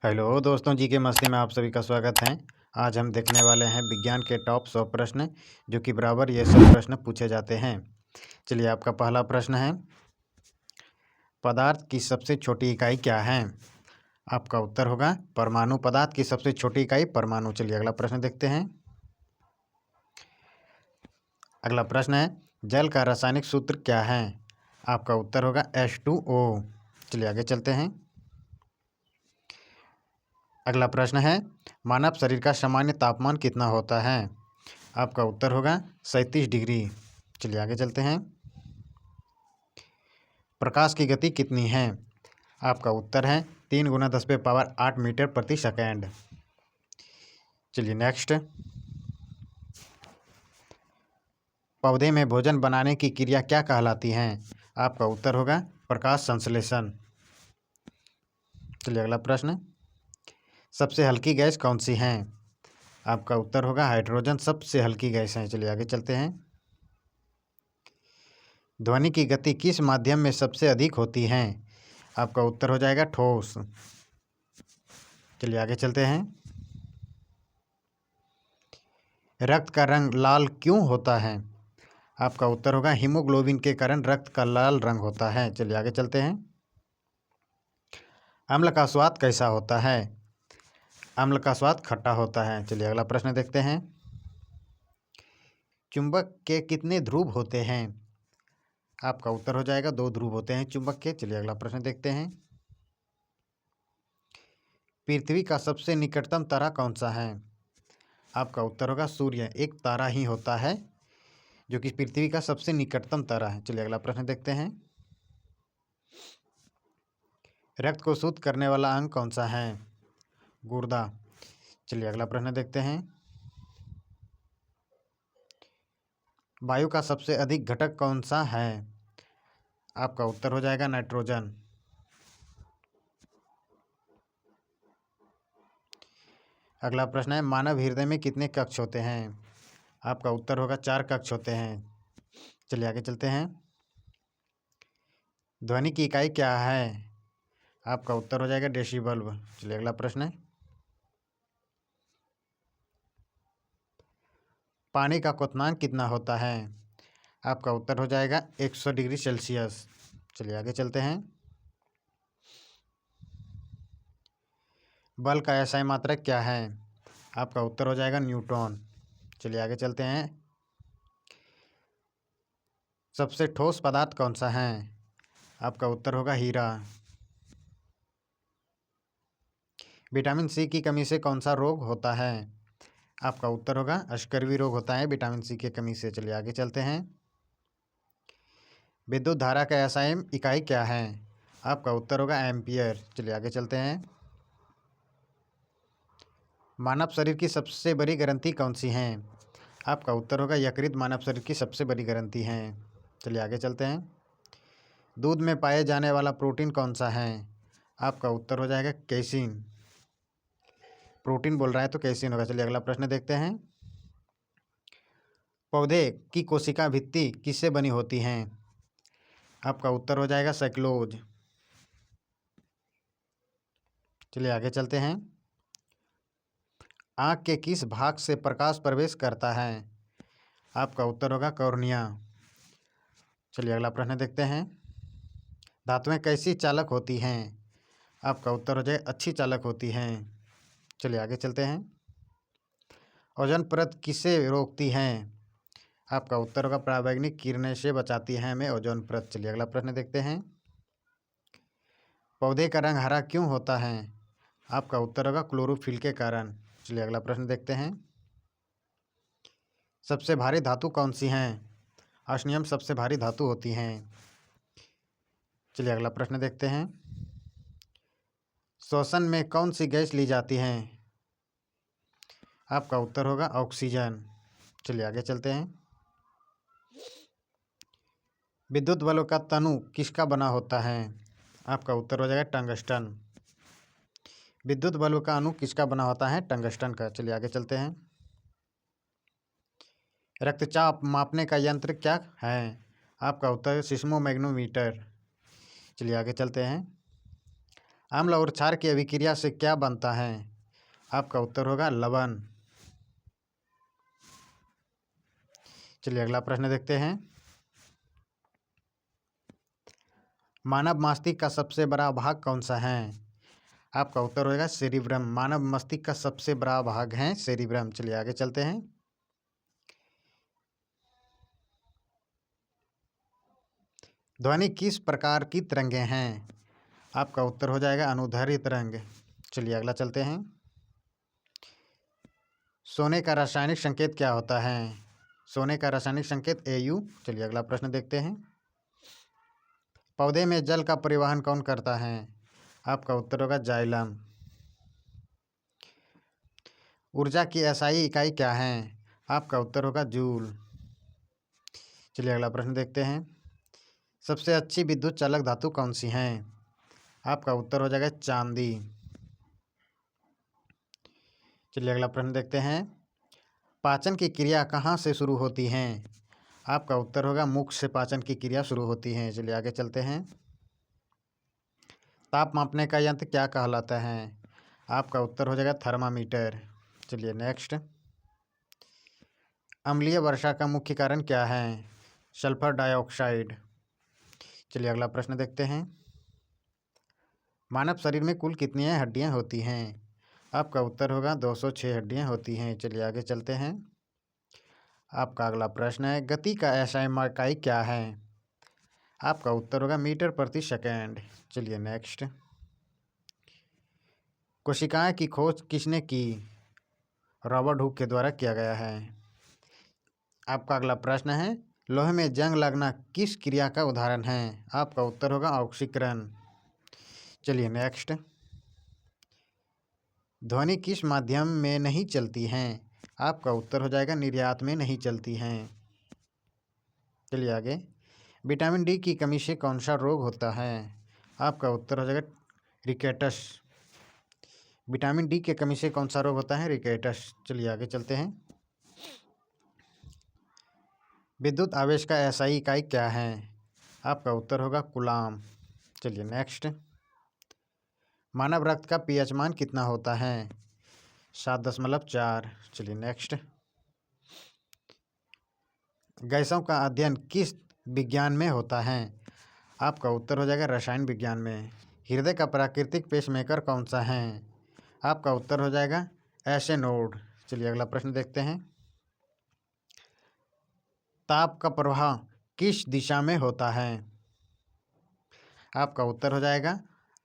Hello दोस्तों, जी के मस्ती में आप सभी का स्वागत है। आज हम देखने वाले हैं विज्ञान के टॉप 100 प्रश्न, जो कि बराबर ये सब प्रश्न पूछे जाते हैं। चलिए, आपका पहला प्रश्न है, पदार्थ की सबसे छोटी इकाई क्या है? आपका उत्तर होगा परमाणु। पदार्थ की सबसे छोटी इकाई परमाणु। चलिए अगला प्रश्न देखते हैं। अगला प्रश्न है, जल का रासायनिक सूत्र क्या है? आपका उत्तर होगा H2O। चलिए आगे चलते हैं। अगला प्रश्न है, मानव शरीर का सामान्य तापमान कितना होता है? आपका उत्तर होगा 37 डिग्री। चलिए आगे चलते हैं। प्रकाश की गति कितनी है? आपका उत्तर है 3 × 10⁸ मीटर प्रति सेकेंड। चलिए नेक्स्ट। पौधे में भोजन बनाने की क्रिया क्या कहलाती है? आपका उत्तर होगा प्रकाश संश्लेषण। चलिए अगला प्रश्न, सबसे हल्की गैस कौन सी है? आपका उत्तर होगा हाइड्रोजन सबसे हल्की गैस है। चलिए आगे चलते हैं। ध्वनि की गति किस माध्यम में सबसे अधिक होती है? आपका उत्तर हो जाएगा ठोस। चलिए आगे चलते हैं। रक्त का रंग लाल क्यों होता है? आपका उत्तर होगा हीमोग्लोबिन के कारण रक्त का लाल रंग होता है। चलिए आगे चलते हैं। अम्ल का स्वाद कैसा होता है? अम्ल का स्वाद खट्टा होता है। चलिए अगला प्रश्न देखते हैं। चुंबक के कितने ध्रुव होते हैं? आपका उत्तर हो जाएगा 2 ध्रुव होते हैं चुंबक के। चलिए अगला प्रश्न देखते हैं। पृथ्वी का सबसे निकटतम तारा कौन सा है? आपका उत्तर होगा सूर्य। एक तारा ही होता है जो कि पृथ्वी का सबसे निकटतम तारा है। चलिए अगला प्रश्न देखते हैं। रक्त को शुद्ध करने वाला अंग कौन सा है? गुर्दा। चलिए अगला प्रश्न देखते हैं। वायु का सबसे अधिक घटक कौन सा है? आपका उत्तर हो जाएगा नाइट्रोजन। अगला प्रश्न है, मानव हृदय में कितने कक्ष होते हैं? आपका उत्तर होगा 4 कक्ष होते हैं। चलिए आगे चलते हैं। ध्वनि की इकाई क्या है? आपका उत्तर हो जाएगा डेसिबल। चलिए अगला प्रश्न है, पानी का क्वथनांक कितना होता है? आपका उत्तर हो जाएगा 100 डिग्री सेल्सियस। चलिए आगे चलते हैं। बल का एसआई मात्रक क्या है? आपका उत्तर हो जाएगा न्यूटन। चलिए आगे चलते हैं। सबसे ठोस पदार्थ कौन सा है? आपका उत्तर होगा हीरा। विटामिन सी की कमी से कौन सा रोग होता है? आपका उत्तर होगा अस्कर्वी रोग होता है विटामिन सी की कमी से। चलिए आगे चलते हैं। विद्युत धारा का एसआई इकाई क्या है? आपका उत्तर होगा एम्पियर। चलिए आगे चलते हैं। मानव शरीर की सबसे बड़ी ग्रंथि कौन सी है? आपका उत्तर होगा यकृत मानव शरीर की सबसे बड़ी ग्रंथि है। चलिए आगे चलते हैं। दूध में पाए जाने वाला प्रोटीन कौन सा है? आपका उत्तर हो जाएगा कैसीन। प्रोटीन बोल रहा है तो कैसीन होगा। चलिए अगला प्रश्न देखते हैं। पौधे की कोशिका भित्ति किससे बनी होती हैं? आपका उत्तर हो जाएगा सेक्लोज। चलिए आगे चलते हैं। आँख के किस भाग से प्रकाश प्रवेश करता है? आपका उत्तर होगा कॉर्निया। चलिए अगला प्रश्न देखते हैं। धातुएं कैसी चालक होती हैं? आपका उत्तर हो जाए अच्छी चालक होती हैं। चलिए आगे चलते हैं। ओजोन परत किसे रोकती हैं? आपका उत्तर होगा पराबैंगनी किरणें से बचाती है हमें ओजोन परत। चलिए अगला प्रश्न देखते हैं। पौधे का रंग हरा क्यों होता है? आपका उत्तर होगा क्लोरोफिल के कारण। चलिए अगला प्रश्न देखते हैं। सबसे भारी धातु कौन सी हैं? ऑस्मियम सबसे भारी धातु होती हैं। चलिए अगला प्रश्न देखते हैं। श्वसन में कौन सी गैस ली जाती है? आपका उत्तर होगा ऑक्सीजन। चलिए आगे चलते हैं। विद्युत बल्ब का तनु किसका बना होता है? आपका उत्तर हो जाएगा टंगस्टन। विद्युत बल्ब का अणु किसका बना होता है? टंगस्टन का। चलिए आगे चलते हैं। रक्तचाप मापने का यंत्र क्या है? आपका उत्तर है सिस्मोमैग्नोमीटर। चलिए आगे चलते हैं। अम्ल और क्षार की अभिक्रिया से क्या बनता है? आपका उत्तर होगा लवण। चलिए अगला प्रश्न देखते हैं। मानव मस्तिष्क का सबसे बड़ा भाग कौन सा है? आपका उत्तर होगा सेरिब्रम। मानव मस्तिष्क का सबसे बड़ा भाग है सेरिब्रम। चलिए आगे चलते हैं। ध्वनि किस प्रकार की तरंगें हैं? आपका उत्तर हो जाएगा अनुदैर्ध्य तरंग। चलिए अगला चलते हैं। सोने का रासायनिक संकेत क्या होता है? सोने का रासायनिक संकेत Au। चलिए अगला प्रश्न देखते हैं। पौधे में जल का परिवहन कौन करता है? आपका उत्तर होगा जाइलम। ऊर्जा की एसआई इकाई क्या है? आपका उत्तर होगा जूल। चलिए अगला प्रश्न देखते हैं। सबसे अच्छी विद्युत चालक धातु कौन सी है? आपका उत्तर हो जाएगा चांदी। चलिए अगला प्रश्न देखते हैं। पाचन की क्रिया कहाँ से शुरू होती है? आपका उत्तर होगा मुख से पाचन की क्रिया शुरू होती है। चलिए आगे चलते हैं। ताप मापने का यंत्र क्या कहलाता है? आपका उत्तर हो जाएगा थर्मामीटर। चलिए नेक्स्ट। अम्लीय वर्षा का मुख्य कारण क्या है? Sulphur dioxide. चलिए अगला प्रश्न देखते हैं। मानव शरीर में कुल कितनी हड्डियां होती हैं? आपका उत्तर होगा 206 हड्डियां होती हैं। चलिए आगे चलते हैं। आपका अगला प्रश्न है गति का एसआई इकाई क्या है? आपका उत्तर होगा मीटर प्रति सेकंड। चलिए नेक्स्ट। कोशिकाएं की खोज किसने की? रॉबर्ट हुक के द्वारा किया गया है। आपका अगला प्रश्न है लोहे में जंग लगना किस क्रिया का उदाहरण है? आपका उत्तर होगा ऑक्सीकरण। चलिए नेक्स्ट। ध्वनि किस माध्यम में नहीं चलती हैं? आपका उत्तर हो जाएगा निर्यात में नहीं चलती हैं। चलिए आगे। विटामिन डी की कमी से कौन सा रोग होता है? आपका उत्तर हो जाएगा रिकेटस। विटामिन डी की कमी से कौन सा रोग होता है? रिकेटस। चलिए आगे चलते हैं। विद्युत आवेश का एसआई इकाई क्या है? आपका उत्तर होगा कूलाम। चलिए नेक्स्ट। मानव रक्त का पीएच मान कितना होता है? 7.4। चलिए नेक्स्ट। गैसों का अध्ययन किस विज्ञान में होता है? आपका उत्तर हो जाएगा रसायन विज्ञान में। हृदय का प्राकृतिक पेसमेकर कौन सा है? आपका उत्तर हो जाएगा एसेनोड। चलिए अगला प्रश्न देखते हैं। ताप का प्रवाह किस दिशा में होता है? आपका उत्तर हो जाएगा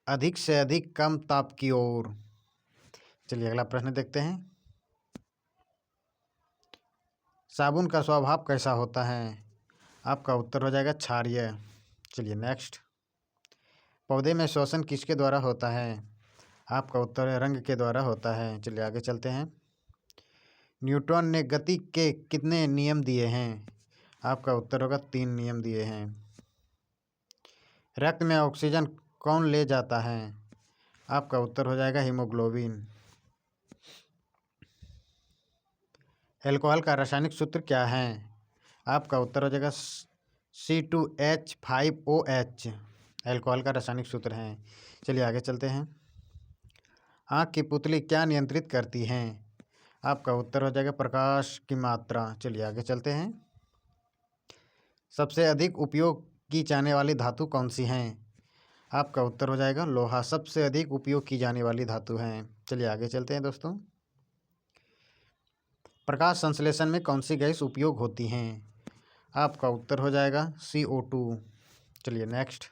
अधिक से अधिक कम ताप की ओर। चलिए अगला प्रश्न देखते हैं। साबुन का स्वभाव कैसा होता है? आपका उत्तर हो जाएगा क्षारीय। चलिए नेक्स्ट। पौधे में श्वसन किसके द्वारा होता है? आपका उत्तर है रंग के द्वारा होता है। चलिए आगे चलते हैं। न्यूटन ने गति के कितने नियम दिए हैं? आपका उत्तर होगा 3 नियम दिए हैं। रक्त में ऑक्सीजन कौन ले जाता है? आपका उत्तर हो जाएगा हीमोग्लोबिन। एल्कोहल का रासायनिक सूत्र क्या है? आपका उत्तर हो जाएगा C2H5OH। एल्कोहल का रासायनिक सूत्र है। चलिए आगे चलते हैं। आँख की पुतली क्या नियंत्रित करती हैं? आपका उत्तर हो जाएगा प्रकाश की मात्रा। चलिए आगे चलते हैं। सबसे अधिक उपयोग की जाने वाली धातु कौन सी हैं? आपका उत्तर हो जाएगा लोहा सबसे अधिक उपयोग की जाने वाली धातु है। चलिए आगे चलते हैं दोस्तों। प्रकाश संश्लेषण में कौन सी गैस उपयोग होती हैं? आपका उत्तर हो जाएगा CO2। चलिए नेक्स्ट।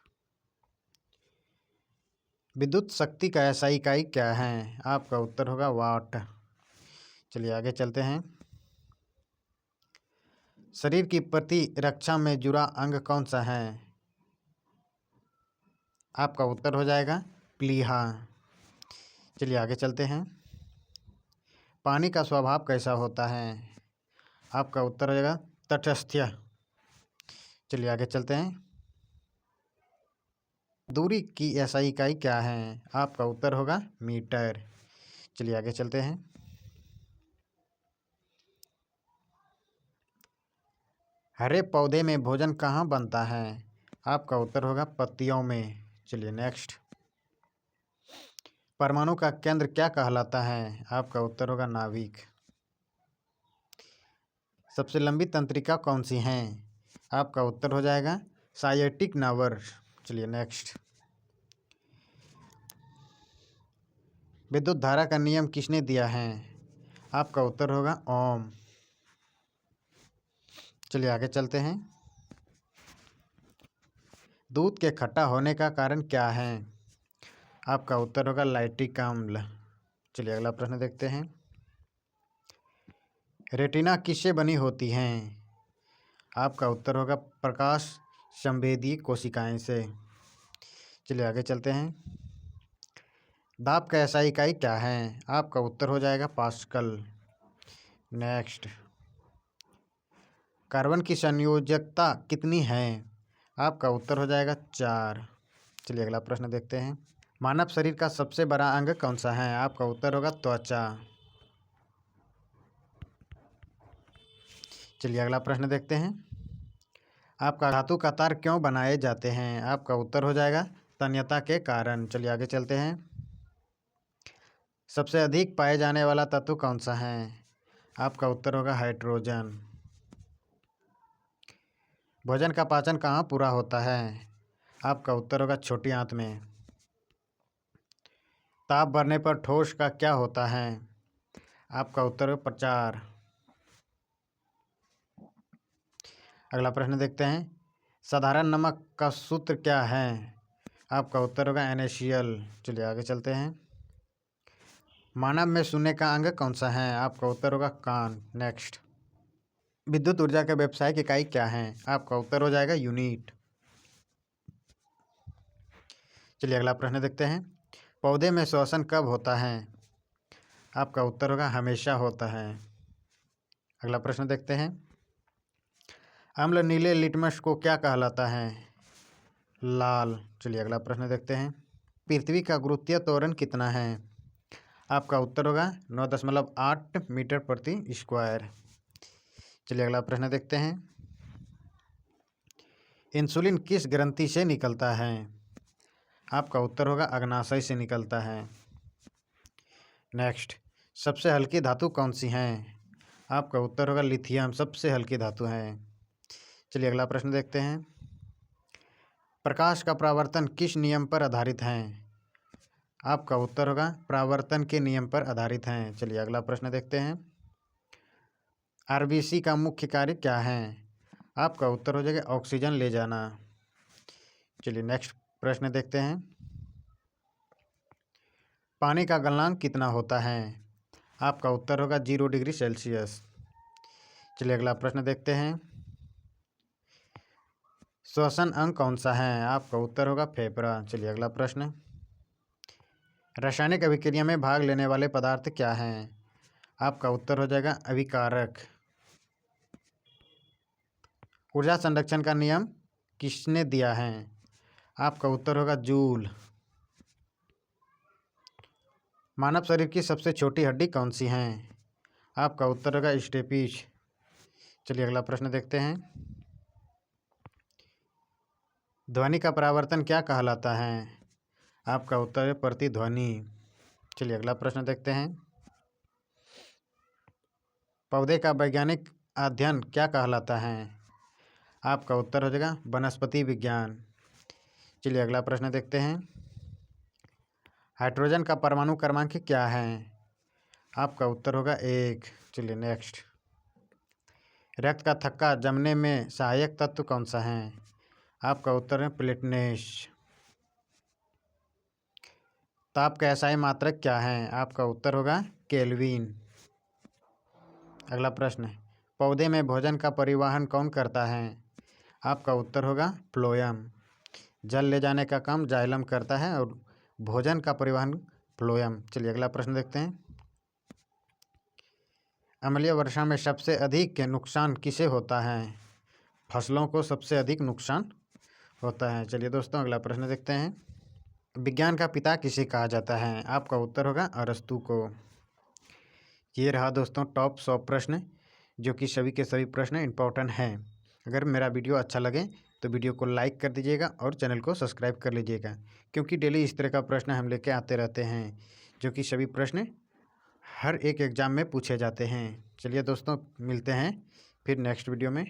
विद्युत शक्ति का एसआई इकाई क्या है? आपका उत्तर होगा वाट। चलिए आगे चलते हैं। शरीर की प्रतिरक्षा में जुड़ा अंग कौन सा है? आपका उत्तर हो जाएगा प्लीहा। चलिए आगे चलते हैं। पानी का स्वभाव कैसा होता है? आपका उत्तर हो जाएगा तटस्थ्य। चलिए आगे चलते हैं। दूरी की एसआई इकाई क्या है? आपका उत्तर होगा मीटर। चलिए आगे चलते हैं। हरे पौधे में भोजन कहाँ बनता है? आपका उत्तर होगा पत्तियों में। चलिए नेक्स्ट। परमाणु का केंद्र क्या कहलाता है? आपका उत्तर होगा नाभिक। सबसे लंबी तंत्रिका कौन सी हैं? आपका उत्तर हो जाएगा साइएटिक नर्व। चलिए नेक्स्ट। विद्युत धारा का नियम किसने दिया है? आपका उत्तर होगा ओम। चलिए आगे चलते हैं। दूध के खट्टा होने का कारण क्या है? आपका उत्तर होगा लैक्टिक अम्ल। चलिए अगला प्रश्न देखते हैं। रेटिना किससे बनी होती हैं? आपका उत्तर होगा प्रकाश संवेदी कोशिकाएं से। चलिए आगे चलते हैं। दाब का SI इकाई क्या है? आपका उत्तर हो जाएगा पास्कल। नेक्स्ट। कार्बन की संयोजकता कितनी है? आपका उत्तर हो जाएगा 4। चलिए अगला प्रश्न देखते हैं। मानव शरीर का सबसे बड़ा अंग कौन सा है? आपका उत्तर होगा त्वचा। चलिए अगला प्रश्न देखते हैं। आपका धातु का तार क्यों बनाए जाते हैं? आपका उत्तर हो जाएगा तन्यता के कारण। चलिए आगे चलते हैं। सबसे अधिक पाए जाने वाला तत्व कौन सा है? आपका उत्तर होगा हाइड्रोजन। भोजन का पाचन कहाँ पूरा होता है? आपका उत्तर होगा छोटी आंत में। ताप बढ़ने पर ठोस का क्या होता है? आपका उत्तर होगा प्रचार। अगला प्रश्न देखते हैं। साधारण नमक का सूत्र क्या है? आपका उत्तर होगा NaCl। चलिए आगे चलते हैं। मानव में सुनने का अंग कौन सा है? आपका उत्तर होगा कान। नेक्स्ट। विद्युत ऊर्जा के व्यावसायिक इकाई क्या है? आपका उत्तर हो जाएगा यूनिट। चलिए अगला प्रश्न देखते हैं। पौधे में श्वसन कब होता है? आपका उत्तर होगा हमेशा होता है। अगला प्रश्न देखते हैं। अम्ल नीले लिटमस को क्या कहलाता है? लाल। चलिए अगला प्रश्न देखते हैं। पृथ्वी का गुरुत्वीय त्वरण कितना है? आपका उत्तर होगा 9.8 मीटर प्रति स्क्वायर। चलिए अगला प्रश्न देखते हैं। इंसुलिन किस ग्रंथि से निकलता है? आपका उत्तर होगा अग्नाशय से निकलता है। नेक्स्ट। सबसे हल्की धातु कौन सी है? आपका उत्तर होगा लिथियम सबसे हल्की धातु है। चलिए अगला प्रश्न देखते हैं। प्रकाश का परावर्तन किस नियम पर आधारित है? आपका उत्तर होगा परावर्तन के नियम पर आधारित है। चलिए अगला प्रश्न देखते हैं। RBC का मुख्य कार्य क्या है? आपका उत्तर हो जाएगा ऑक्सीजन ले जाना। चलिए नेक्स्ट प्रश्न देखते हैं। पानी का गलनांक कितना होता है? आपका उत्तर होगा 0 डिग्री सेल्सियस। चलिए अगला प्रश्न देखते हैं। श्वसन अंग कौन सा है? आपका उत्तर होगा फेफड़ा। चलिए अगला प्रश्न। रासायनिक अभिक्रिया में भाग लेने वाले पदार्थ क्या हैं? आपका उत्तर हो जाएगा अभिकारक। ऊर्जा संरक्षण का नियम किसने दिया है? आपका उत्तर होगा जूल। मानव शरीर की सबसे छोटी हड्डी कौन सी है? आपका उत्तर होगा स्टेपिस। चलिए अगला प्रश्न देखते हैं। ध्वनि का परावर्तन क्या कहलाता है? आपका उत्तर है प्रतिध्वनि। चलिए अगला प्रश्न देखते हैं। पौधे का वैज्ञानिक अध्ययन क्या कहलाता है? आपका उत्तर हो जाएगा वनस्पति विज्ञान। चलिए अगला प्रश्न देखते हैं। हाइड्रोजन का परमाणु क्रमांक क्या है? आपका उत्तर होगा 1। चलिए नेक्स्ट। रक्त का थक्का जमने में सहायक तत्व कौन सा है? आपका उत्तर है प्लेटनेस। ताप का SI मात्रक क्या है? आपका उत्तर होगा केल्विन। अगला प्रश्न। पौधे में भोजन का परिवहन कौन करता है? आपका उत्तर होगा फ्लोएम। जल ले जाने का काम जाइलम करता है और भोजन का परिवहन फ्लोएम। चलिए अगला प्रश्न देखते हैं। अम्लीय वर्षा में सबसे अधिक नुकसान किसे होता है? फसलों को सबसे अधिक नुकसान होता है। चलिए दोस्तों अगला प्रश्न देखते हैं। विज्ञान का पिता किसे कहा जाता है? आपका उत्तर होगा अरस्तु को। ये रहा दोस्तों टॉप 100 प्रश्न, जो कि सभी के सभी प्रश्न इंपॉर्टेंट हैं। अगर मेरा वीडियो अच्छा लगे तो वीडियो को लाइक कर दीजिएगा और चैनल को सब्सक्राइब कर लीजिएगा, क्योंकि डेली इस तरह का प्रश्न हम लेके आते रहते हैं, जो कि सभी प्रश्न हर एक एग्ज़ाम में पूछे जाते हैं। चलिए दोस्तों, मिलते हैं फिर नेक्स्ट वीडियो में।